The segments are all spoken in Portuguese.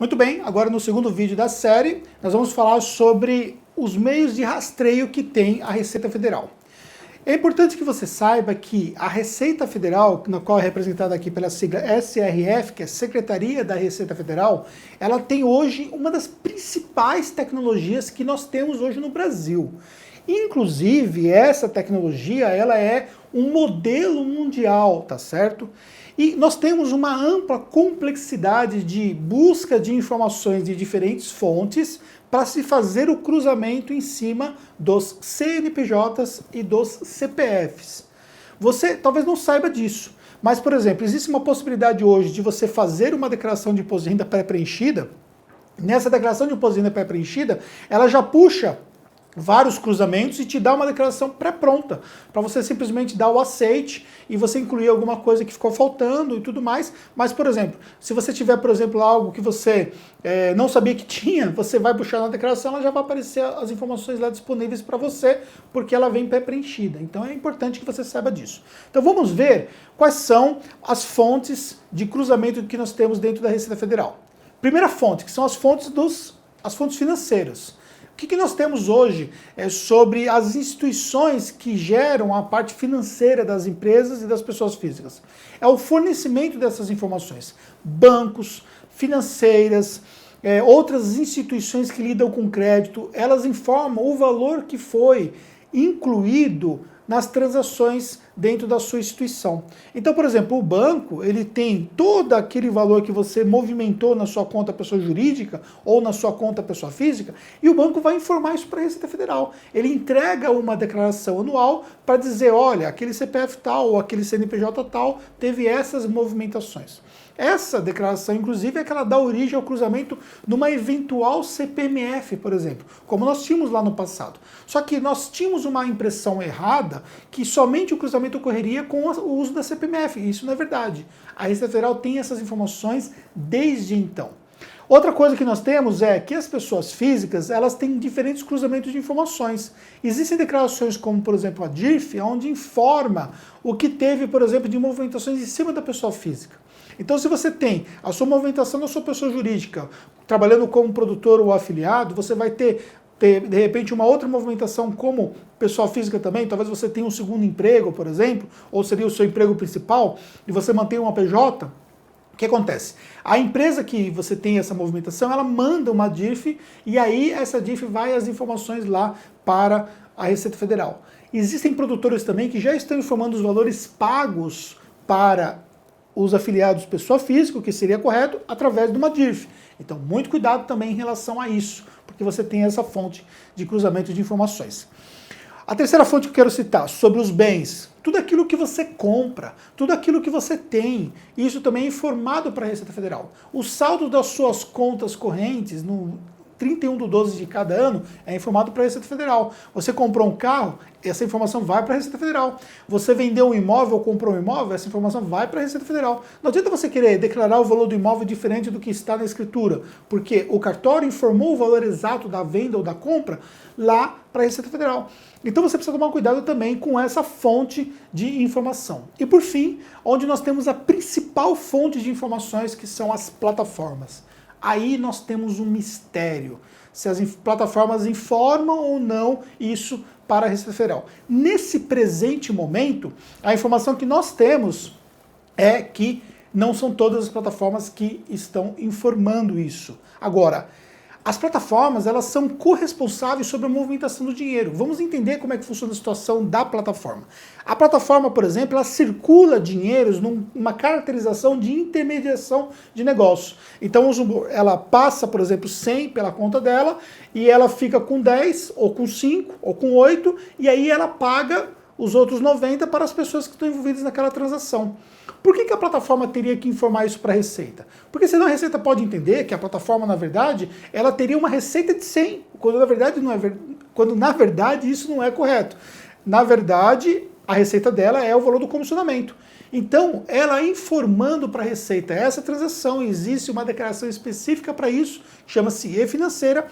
Muito bem, agora no segundo vídeo da série, nós vamos falar sobre os meios de rastreio que tem a Receita Federal. É importante que você saiba que a Receita Federal, na qual é representada aqui pela sigla SRF, que é Secretaria da Receita Federal, ela tem hoje uma das principais tecnologias que nós temos hoje no Brasil. Inclusive, essa tecnologia, ela é um modelo mundial, tá certo? E nós temos uma ampla complexidade de busca de informações de diferentes fontes para se fazer o cruzamento em cima dos CNPJs e dos CPFs. Você talvez não saiba disso, mas, por exemplo, existe uma possibilidade hoje de você fazer uma declaração de imposto de renda pré-preenchida. Nessa declaração de imposto de renda pré-preenchida, ela já puxa vários cruzamentos e te dá uma declaração pré-pronta, para você simplesmente dar o aceite e você incluir alguma coisa que ficou faltando e tudo mais. Mas, por exemplo, se você tiver, por exemplo, algo que você não sabia que tinha, você vai puxar na declaração, ela já vai aparecer as informações lá disponíveis para você, porque ela vem pré-preenchida. Então é importante que você saiba disso. Então vamos ver quais são as fontes de cruzamento que nós temos dentro da Receita Federal. Primeira fonte, que são as fontes financeiras. O que nós temos hoje sobre as instituições que geram a parte financeira das empresas e das pessoas físicas? É o fornecimento dessas informações. Bancos, financeiras, outras instituições que lidam com crédito, elas informam o valor que foi incluído nas transações dentro da sua instituição. Então, por exemplo, o banco, ele tem todo aquele valor que você movimentou na sua conta pessoa jurídica ou na sua conta pessoa física, e o banco vai informar isso para a Receita Federal. Ele entrega uma declaração anual para dizer, olha, aquele CPF tal ou aquele CNPJ tal teve essas movimentações. Essa declaração, inclusive, é que ela dá origem ao cruzamento numa eventual CPMF, por exemplo, como nós tínhamos lá no passado. Só que nós tínhamos uma impressão errada que somente o cruzamento ocorreria com o uso da CPMF. Isso não é verdade. A Receita Federal tem essas informações desde então. Outra coisa que nós temos é que as pessoas físicas, elas têm diferentes cruzamentos de informações. Existem declarações como, por exemplo, a DIRF, onde informa o que teve, por exemplo, de movimentações em cima da pessoa física. Então, se você tem a sua movimentação da sua pessoa jurídica, trabalhando como produtor ou afiliado, você vai ter de repente uma outra movimentação como pessoa física também, talvez você tenha um segundo emprego, por exemplo, ou seria o seu emprego principal, e você mantém uma PJ. O que acontece? A empresa que você tem essa movimentação, ela manda uma DIRF e aí essa DIRF vai as informações lá para a Receita Federal. Existem produtores também que já estão informando os valores pagos para os afiliados pessoa física, o que seria correto, através de uma DIRF. Então, muito cuidado também em relação a isso, porque você tem essa fonte de cruzamento de informações. A terceira fonte que eu quero citar, sobre os bens. Tudo aquilo que você compra, tudo aquilo que você tem, isso também é informado para a Receita Federal. O saldo das suas contas correntes, no 31/12 de cada ano, é informado para a Receita Federal. Você comprou um carro, essa informação vai para a Receita Federal. Você vendeu um imóvel ou comprou um imóvel, essa informação vai para a Receita Federal. Não adianta você querer declarar o valor do imóvel diferente do que está na escritura, porque o cartório informou o valor exato da venda ou da compra lá para a Receita Federal. Então você precisa tomar cuidado também com essa fonte de informação. E por fim, onde nós temos a principal fonte de informações, que são as plataformas. Aí nós temos um mistério, se as plataformas informam ou não isso para a Receita Federal. Nesse presente momento, a informação que nós temos é que não são todas as plataformas que estão informando isso. Agora, as plataformas, elas são corresponsáveis sobre a movimentação do dinheiro. Vamos entender como é que funciona a situação da plataforma. A plataforma, por exemplo, ela circula dinheiros numa caracterização de intermediação de negócio. Então, ela passa, por exemplo, 100 pela conta dela e ela fica com 10, ou com 5, ou com 8, e aí ela paga os outros 90 para as pessoas que estão envolvidas naquela transação. Por que a plataforma teria que informar isso para a Receita? Porque senão a Receita pode entender que a plataforma, na verdade, ela teria uma receita de 100, quando na verdade isso não é correto. Na verdade, a receita dela é o valor do comissionamento. Então, ela informando para a Receita essa transação, existe uma declaração específica para isso, chama-se e-financeira,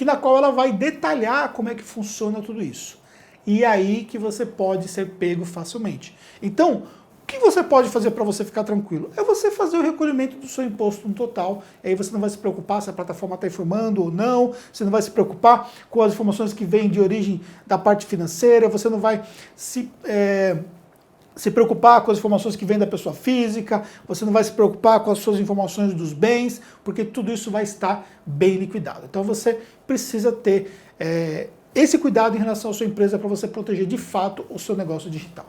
na qual ela vai detalhar como é que funciona tudo isso. E aí que você pode ser pego facilmente. Então, O que você pode fazer para você ficar tranquilo? É você fazer o recolhimento do seu imposto no total. E aí você não vai se preocupar se a plataforma está informando ou não, você não vai se preocupar com as informações que vêm de origem da parte financeira, você não vai se preocupar com as informações que vêm da pessoa física, você não vai se preocupar com as suas informações dos bens, porque tudo isso vai estar bem liquidado. Então você precisa ter esse cuidado em relação à sua empresa para você proteger de fato o seu negócio digital.